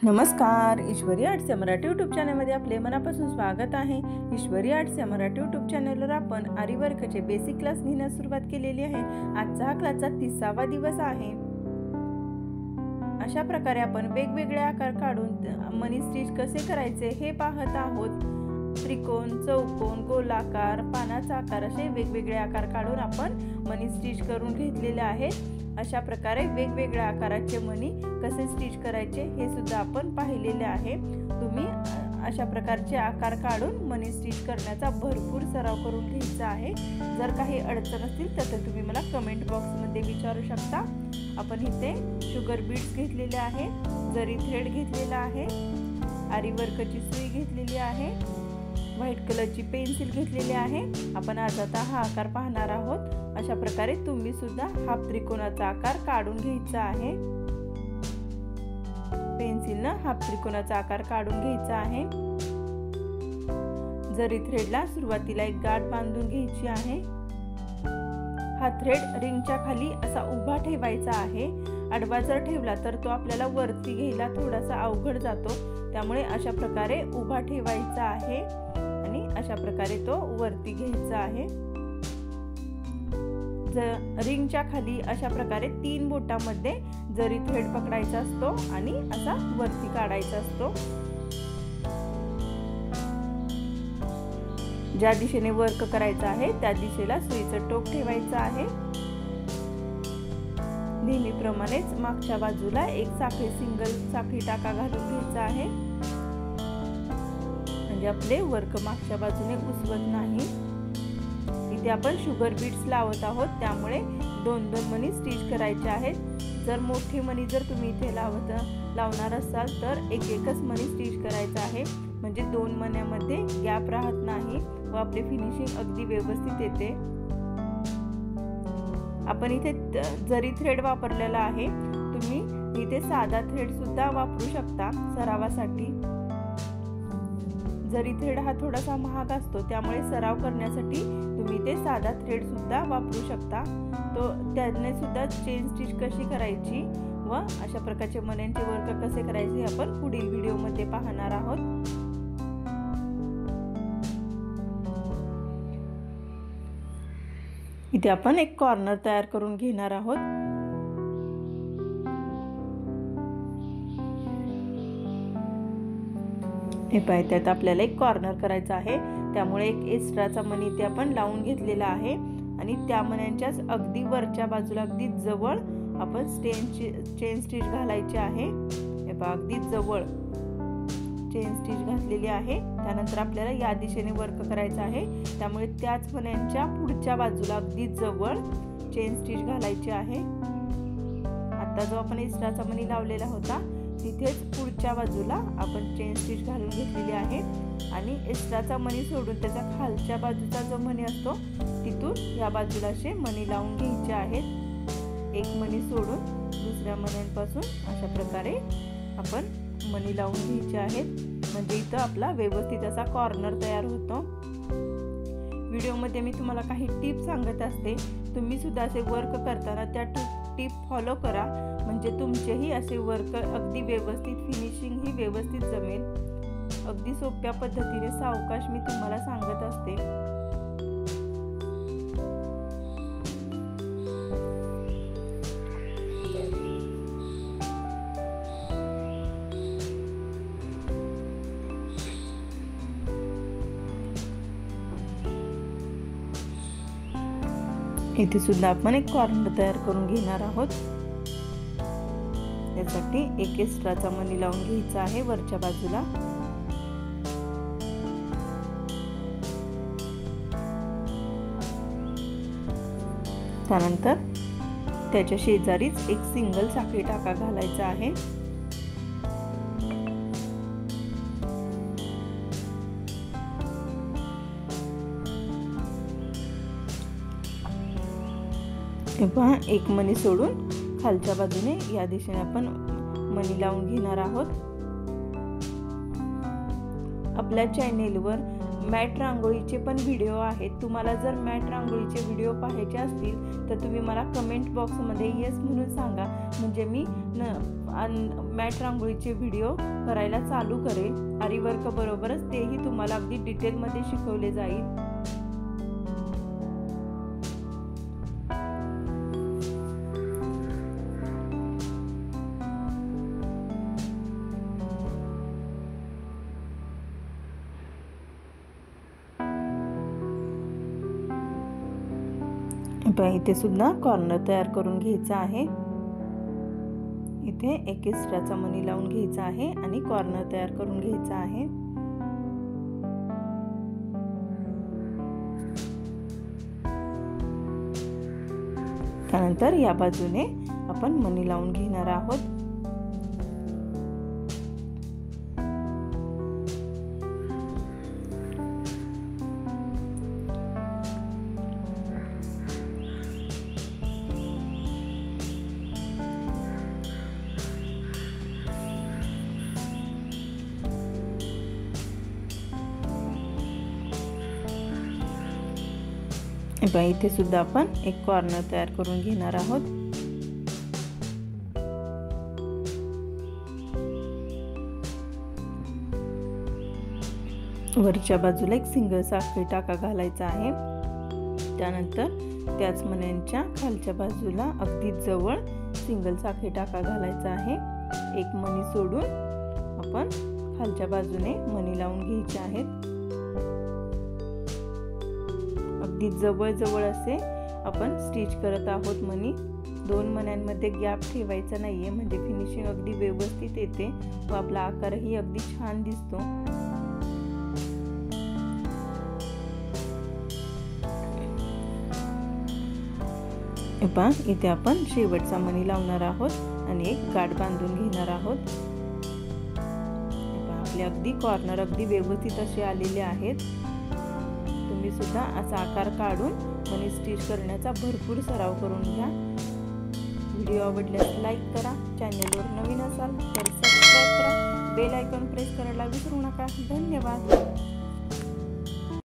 नमस्कार, ईश्वरी आर्ट्स या मराठी यूट्यूब चॅनलमध्ये आपले मनापासून स्वागत आहे। ईश्वरी आर्ट्स या मराठी यूट्यूब चॅनलवर आपण आरी वर्कचे बेसिक क्लास घेण्यास सुरुवात केलेली आहे। आजचा हा क्लासचा 30वा दिवस आहे। अशा प्रकारे आपण वेगवेगळे आकार काढून मनी स्टिच कसे करायचे हे पाहत आहोत। त्रिकोण, चौकोन, गोलाकार, पानाचा आकार असे वेगवेगळे आकार काढून आपण मनी स्टिच करून घेतलेले आहेत। अशा प्रकारे वेगवेगळ्या आकाराचे मनी कसे स्टिच करायचे हे सुद्धा आपण पाहिलेले आहे। तुम्ही अशा प्रकारचे आकार काढून मनी स्टिच करण्याचा भरपूर सराव करून घ्यायचा आहे। जर काही अडचण असतील तर तुम्ही मला कमेंट बॉक्स मध्ये विचारू शकता। आपण इथे शुगर बीड्स घेतलेले आहे, जरी थ्रेड घेतलेला आहे, आरी वर्कची सुई घेतलेली आहे, व्हाईट कलरची पेन्सिल घेतलेली आहे। आपण आज आता हा आकार पाहणार आहोत। अशा प्रकारे तुम्ही सुद्धा हाफ त्रिकोणाचा आकार काढून घ्यायचा आहे। पेन्सिलने हाफ त्रिकोणाचा आकार काढून घ्यायचा आहे। जरी थ्रेडला सुरुवातीला एक गाठ बांधून घ्यायची आहे। हा थ्रेड रिंगच्या खाली असा उभा ठेवायचा आहे। आडवा जर ठेवला तर तो आपल्याला वरती घ्यायला थोडासा अवघड जातो, त्यामुळे अशा प्रकारे उभा ठेवायचा आहे आणि अशा प्रकारे तो वरती घ्यायचा आहे। रिंगच्या खाली अशा प्रकारे 3 बोटांमध्ये जरी थ्रेड पकडायचा असतो आणि असा वरती काढायचा असतो। ज्या दिशेने वर्क करायचं आहे त्या दिशेला सुईचं टोक ठेवायचं आहे। नेहमीप्रमाणेच मागच्या बाजूला एक सिंगल साखळी टाका घालून घ्यायचा आहे, म्हणजे आपले वर्क मागच्या बाजूने उसवत नाही। इथे आपण शुगर बीड्स लावत आहोत, त्यामुळे 2-2 मनी स्टिच करायचे आहेत। जर मोठी मनी जर तुम्ही इथे लावणार असाल तर एकच मनी स्टिच करायचा आहे, म्हणजे 2 मन्यामध्ये गॅप राहत नाही व आपली फिनिशिंग अगदी व्यवस्थित येते। आपण इथे जरी थ्रेड वापरलेला आहे, तुम्ही इथे साधा थ्रेड सुद्धा वापरू शकता सरावासाठी। जरी थ्रेड हा थोडासा महाग असतो, त्यामुळे सराव करण्यासाठी तुम्ही ते साधा थ्रेड सुद्धा वापरू शकता। तो त्याने सुद्धा चेन स्टिच कशी करायची व अशा प्रकारचे मण्यांचे वर्क कसे करायचे आपण पुढील व्हिडिओ मध्ये पाहणार आहोत। इथे आपण एक कॉर्नर तयार करून घेणार आहोत। हे पाय, त्यात आपल्याला एक कॉर्नर करायचा आहे, त्यामुळे एक एक्स्ट्राचा मनी इथे आपण लावून घेतलेला आहे आणि त्या मण्यांच्याच अगदी वरच्या बाजूला अगदी जवळ आपण चेन स्टिच घालायची आहे। हे पहा, अगदी जवळ चेन स्टिच घातलेली आहे। त्यानंतर आपल्याला या दिशेने वर्क करायचं आहे, त्यामुळे त्याच मण्यांच्या पुढच्या बाजूला अगदी जवळ चेन स्टिच घालायची आहे। आता जो आपण एक्स्ट्राचा मनी लावलेला होता तिथेच पुढच्या बाजूला आपण चेन स्टिच घालून घेतलेली आहे आणि एक्स्ट्राचा मनी सोडून त्याच्या खालच्या बाजूचा जो मनी असतो तिथून या बाजूला असे मनी लावून घ्यायचे आहेत। एक मनी सोडून दुसऱ्या मण्यांपासून अशा प्रकारे आपण मनी लावून घ्यायचे आहेत, म्हणजे इथं आपला व्यवस्थित असा कॉर्नर तयार होतो। व्हिडिओमध्ये मी तुम्हाला काही टिप्स सांगत असते, तुम्ही सुद्धा असे वर्क करताना त्या टिप फॉलो करा, म्हणजे तुमचेही असे वर्क अगदी व्यवस्थित, फिनिशिंग ही व्यवस्थित जमेल। अगदी सोप्या पद्धतीने सावकाश मी तुम्हाला सांगत असते। इथे सुद्धा आपण एक कॉर्नर तयार करून घेणार आहोत। त्यासाठी एक एक्स्ट्राचा मनी लावून घ्यायचा आहे वरच्या बाजूला। त्यानंतर त्याच्या शेजारीच एक सिंगल साखळी टाका घालायचा आहे। पहा, एक मनी सोडून खालच्या बाजूने या दिशेने आपण मनी लावून घेणार आहोत। आपल्या चॅनेलवर मॅट रांगोळीचे पण व्हिडिओ आहेत. तुम्हाला जर मॅट रांगोळीचे व्हिडिओ पाहायचे असतील तर तुम्ही मला कमेंट बॉक्समध्ये येस म्हणून सांगा, म्हणजे मी मॅट रांगोळीचे व्हिडिओ करायला चालू करेल. आरी वर्क बरोबरच तेही तुम्हाला अगदी डिटेलमध्ये शिकवले जाईल. इथे सुद्धा कॉर्नर तयार करून घ्यायचा आहे. इथे एक एक्स्ट्राचा मणी लावून घ्यायचा आहे आणि कॉर्नर तयार करून घ्यायचा आहे. त्यानंतर या बाजूने आपण मणी लावून घेणार आहोत. इथे सुद्धा आपण एक कॉर्नर तयार करून घेणार आहोत. वरच्या बाजूला एक सिंगल साखळी टाका घालायचा आहे. त्यानंतर त्याच मण्यांच्या खालच्या बाजूला अगदी जवळ सिंगल साखळी टाका घालायचा आहे. एक मणी सोडून आपण खालच्या बाजूने मणी लावून घ्यायचे आहेत. अगदी जवळ जवळ असे आपण स्टिच करत आहोत मणी. दोन मण्यांमध्ये गॅप ठेवायचा नाहीये, म्हणजे फिनिशिंग अगदी व्यवस्थित येते व आपला आकारही अगदी छान दिसतो. इथे आपण शेवटचा मणी लावणार आहोत आणि एक गाठ बांधून घेणार आहोत. आपले अगदी कॉर्नर अगदी व्यवस्थित असे आलेले आहेत. तुम्ही सुद्धा असा आकार काढून मनी स्टिच करण्याचा भरपूर सराव करून घ्या. व्हिडिओ आवडल्यास लाईक करा. चॅनलवर नवीन असाल तर सबस्क्राईब करा. बेल आयकॉन प्रेस करायला विसरू नका. धन्यवाद.